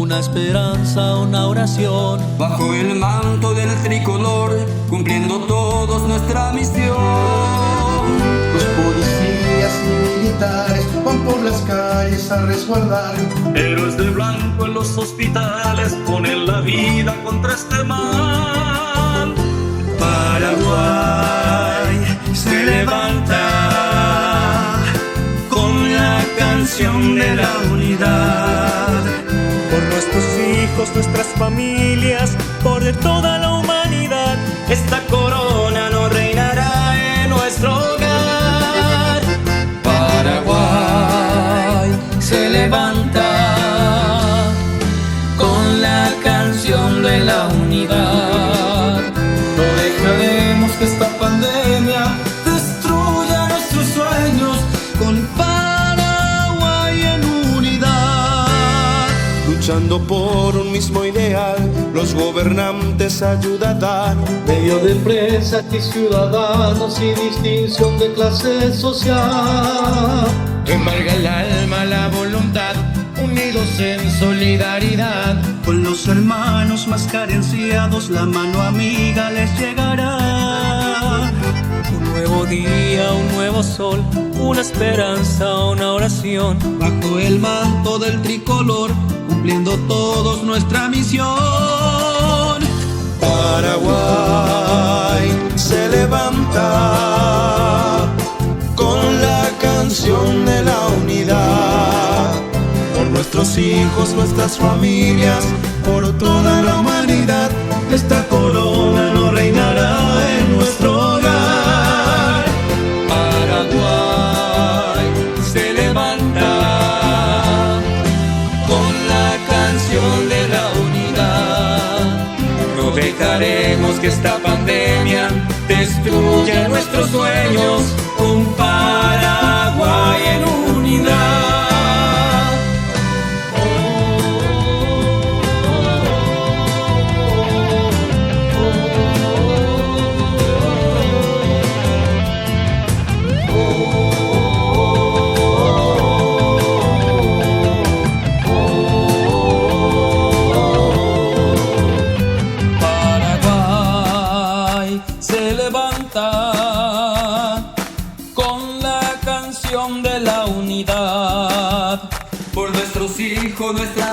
una esperanza, una oración. Bajo el manto del tricolor, cumpliendo todos nuestra misión. Los policías y militares van por las calles a resguardar. Héroes de blanco en los hospitales ponen la vida contra este mal. Paraguay se levanta con la canción de la unidad. Por nuestros hijos, nuestras familias, por de toda la humanidad, Esta corona no reinará en nuestro hogar. Paraguay se levanta con la canción de la unidad. No dejaremos que esta pandemia destruya nuestros sueños. Con Paraguay en unidad, Luchando por un mismo ideal, los gobernantes ayuda a dar. Medio de empresas y ciudadanos sin distinción de clase social. Embarga el alma, la voluntad, unidos en solidaridad. con los hermanos más carenciados, la mano amiga les llegará. Un nuevo día, un nuevo sol, una esperanza, una oración. Bajo el manto del tricolor, cumpliendo todos nuestra misión. Paraguay se levanta con la canción de la unidad. Por nuestros hijos, nuestras familias, por toda la humanidad, esta corona no reinará en nuestro hogar. Paraguay se levanta con la canción de la unidad. No dejaremos que esta pandemia destruya nuestros sueños. Un Paraguay en unidad. Paraguay se levanta con la canción de la unidad. Por nuestros hijos, nuestra